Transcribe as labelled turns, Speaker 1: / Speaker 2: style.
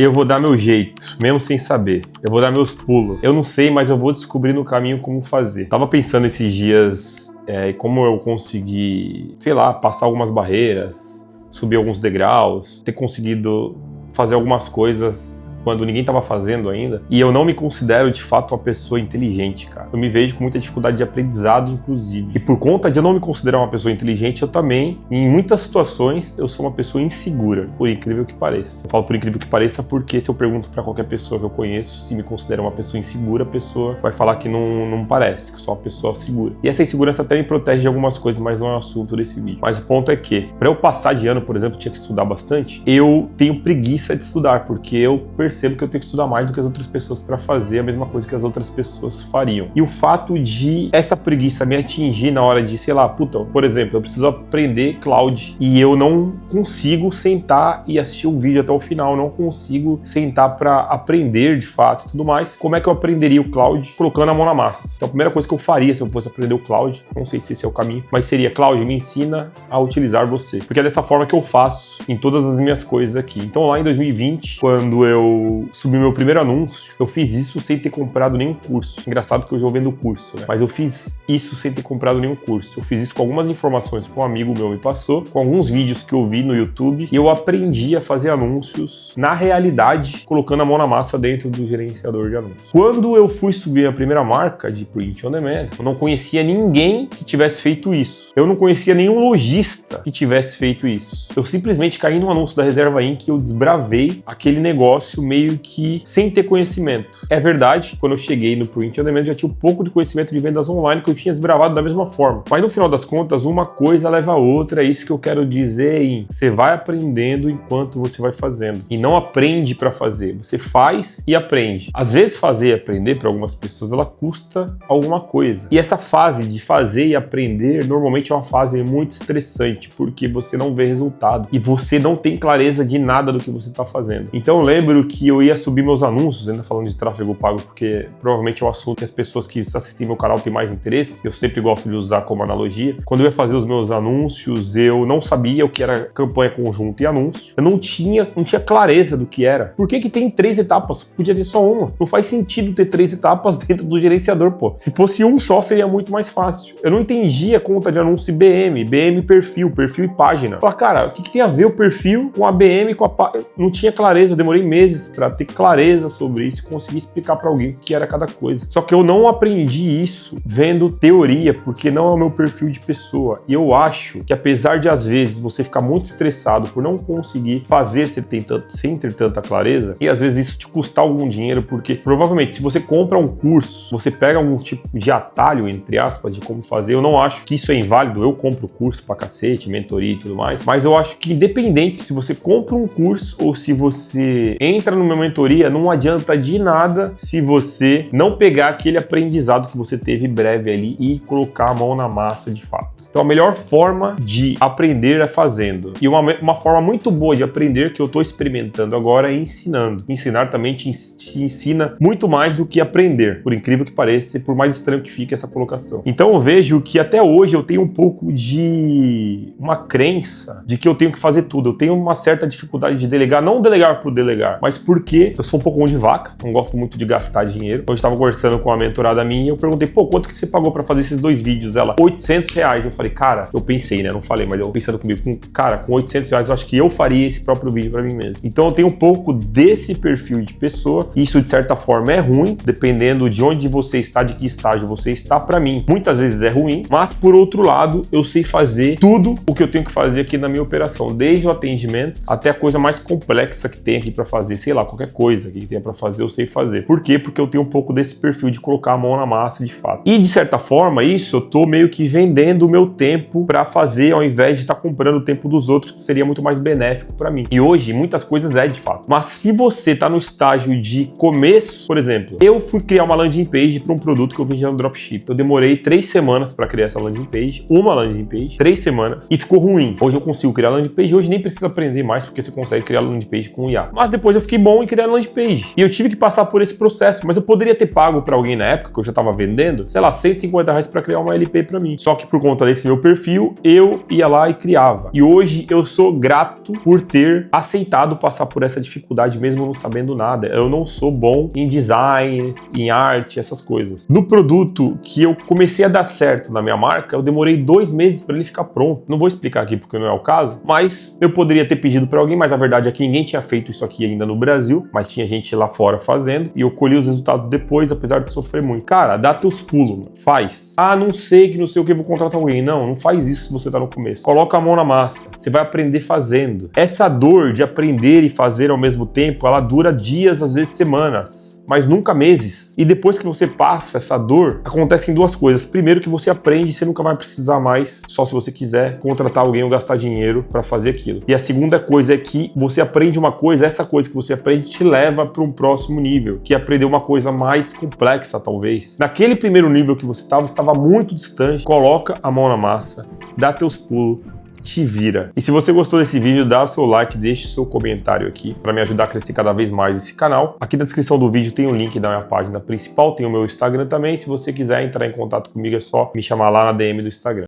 Speaker 1: Eu vou dar meu jeito, mesmo sem saber. Eu vou dar meus pulos. Eu não sei, mas eu vou descobrir no caminho como fazer. Tava pensando esses dias como eu consegui, sei lá, passar algumas barreiras, subir alguns degraus, ter conseguido fazer algumas coisas quando ninguém estava fazendo ainda. E eu não me considero, de fato, uma pessoa inteligente, cara. Eu me vejo com muita dificuldade de aprendizado, inclusive. E por conta de eu não me considerar uma pessoa inteligente, eu também, em muitas situações, eu sou uma pessoa insegura, por incrível que pareça. Eu falo por incrível que pareça porque se eu pergunto pra qualquer pessoa que eu conheço se me considera uma pessoa insegura, a pessoa vai falar que não parece, que eu sou uma pessoa segura. E essa insegurança até me protege de algumas coisas, mas não é o assunto desse vídeo. Mas o ponto é que, pra eu passar de ano, por exemplo, eu tinha que estudar bastante, eu tenho preguiça de estudar, porque eu percebo que eu tenho que estudar mais do que as outras pessoas para fazer a mesma coisa que as outras pessoas fariam. E o fato de essa preguiça me atingir na hora de, sei lá, por exemplo, eu preciso aprender Cloud e eu não consigo sentar e assistir um vídeo até o final, não consigo sentar para aprender de fato e tudo mais. Como é que eu aprenderia o Cloud? Colocando a mão na massa. Então a primeira coisa que eu faria se eu fosse aprender o Cloud, não sei se esse é o caminho, mas seria: Cloud, me ensina a utilizar você. Porque é dessa forma que eu faço em todas as minhas coisas aqui. Então lá em 2020, quando eu subi meu primeiro anúncio, eu fiz isso sem ter comprado nenhum curso. Engraçado que eu já vendo curso, né? Mas eu fiz isso sem ter comprado nenhum curso. Eu fiz isso com algumas informações que um amigo meu me passou, com alguns vídeos que eu vi no YouTube, e eu aprendi a fazer anúncios na realidade, colocando a mão na massa dentro do gerenciador de anúncios. Quando eu fui subir a primeira marca de Print on Demand, eu não conhecia ninguém que tivesse feito isso. Eu não conhecia nenhum lojista que tivesse feito isso. Eu simplesmente caí no anúncio da Reserva Inc. e eu desbravei aquele negócio meio que sem ter conhecimento. É verdade, quando eu cheguei no Print on Demand, eu já tinha um pouco de conhecimento de vendas online que eu tinha desbravado da mesma forma. Mas no final das contas, uma coisa leva a outra, é isso que eu quero dizer você vai aprendendo enquanto você vai fazendo. E não aprende para fazer, você faz e aprende. Às vezes fazer e aprender, para algumas pessoas, ela custa alguma coisa. E essa fase de fazer e aprender, normalmente é uma fase muito estressante, porque você não vê resultado e você não tem clareza de nada do que você está fazendo. Então eu lembro que eu ia subir meus anúncios, ainda falando de tráfego pago, porque provavelmente é um assunto que as pessoas que assistem meu canal têm mais interesse, eu sempre gosto de usar como analogia. Quando eu ia fazer os meus anúncios, eu não sabia o que era campanha conjunta e anúncio, eu não tinha clareza do que era. Por que tem 3 etapas? Podia ter só uma. Não faz sentido ter 3 etapas dentro do gerenciador, pô. Se fosse um só, seria muito mais fácil. Eu não entendia a conta de anúncio BM perfil e página. Falei, cara, o que tem a ver o perfil com a BM, com a página? Não tinha clareza, eu demorei meses para ter clareza sobre isso e conseguir explicar para alguém o que era cada coisa. Só que eu não aprendi isso vendo teoria, porque não é o meu perfil de pessoa. E eu acho que apesar de às vezes você ficar muito estressado por não conseguir fazer sem ter tanta clareza, e às vezes isso te custar algum dinheiro, porque provavelmente se você compra um curso, você pega algum tipo de atalho, entre aspas, de como fazer. Eu não acho que isso é inválido, eu compro curso pra cacete, mentoria e tudo mais, mas eu acho que independente se você compra um curso ou se você entra numa mentoria, não adianta de nada se você não pegar aquele aprendizado que você teve breve ali e colocar a mão na massa de fato. Então a melhor forma de aprender é fazendo. E uma forma muito boa de aprender que eu estou experimentando agora é ensinando. Ensinar também te ensina muito mais do que aprender, por incrível que pareça, e por mais estranho que fique essa colocação. Então eu vejo que até hoje eu tenho um pouco de uma crença de que eu tenho que fazer tudo. Eu tenho uma certa dificuldade de delegar, não delegar por delegar, mas porque eu sou um pouco mão de vaca, não gosto muito de gastar dinheiro. Hoje eu estava conversando com uma mentorada minha e eu perguntei, quanto que você pagou para fazer esses 2 vídeos? Ela, R$800. Eu falei, cara, eu pensei, né? Não falei, mas eu pensando comigo, com R$800 eu acho que eu faria esse próprio vídeo para mim mesmo. Então eu tenho um pouco desse perfil de pessoa. Isso de certa forma é ruim, dependendo de onde você está, de que estágio você está. Para mim, muitas vezes é ruim, mas por outro lado, eu sei fazer tudo o que eu tenho que fazer aqui na minha operação, desde o atendimento até a coisa mais complexa que tem aqui para fazer, sei lá, qualquer coisa que tenha para fazer, eu sei fazer. Por quê? Porque eu tenho um pouco desse perfil de colocar a mão na massa de fato. E de certa forma, isso eu tô meio que vendendo o meu tempo para fazer, ao invés de estar comprando o tempo dos outros, que seria muito mais benéfico para mim. E hoje, muitas coisas é de fato. Mas se você tá no estágio de começo, por exemplo, eu fui criar uma landing page para um produto que eu vendia no dropship. Eu demorei 3 semanas para criar essa landing page, uma landing page, 3 semanas, e ficou ruim. Hoje eu consigo criar landing page, hoje nem precisa aprender mais, porque você consegue criar landing page com IA. Mas depois eu fiquei bom bom em criar landing page. E eu tive que passar por esse processo, mas eu poderia ter pago para alguém na época, que eu já estava vendendo, sei lá, R$150 para criar uma LP para mim. Só que por conta desse meu perfil, eu ia lá e criava. E hoje eu sou grato por ter aceitado passar por essa dificuldade mesmo não sabendo nada. Eu não sou bom em design, em arte, essas coisas. No produto que eu comecei a dar certo na minha marca, eu demorei 2 meses para ele ficar pronto. Não vou explicar aqui porque não é o caso, mas eu poderia ter pedido para alguém, mas a verdade é que ninguém tinha feito isso aqui ainda no Brasil, mas tinha gente lá fora fazendo, e eu colhi os resultados depois, apesar de sofrer muito. Cara, dá teus pulos, mano. Faz. Ah, não sei, que não sei o que, vou contratar alguém. Não faz isso se você tá no começo. Coloca a mão na massa. Você vai aprender fazendo. Essa dor de aprender e fazer ao mesmo tempo, ela dura dias, às vezes semanas, mas nunca meses. E depois que você passa essa dor, acontecem 2 coisas. Primeiro, que você aprende, você nunca vai precisar mais, só se você quiser, contratar alguém ou gastar dinheiro para fazer aquilo. E a segunda coisa é que você aprende uma coisa, essa coisa que você aprende te leva para um próximo nível, que é aprender uma coisa mais complexa, talvez. Naquele primeiro nível que você estava muito distante. Coloca a mão na massa, dá teus pulos, te vira. E se você gostou desse vídeo, dá o seu like, deixe seu comentário aqui para me ajudar a crescer cada vez mais esse canal. Aqui na descrição do vídeo tem o link da minha página principal, tem o meu Instagram também. Se você quiser entrar em contato comigo, é só me chamar lá na DM do Instagram.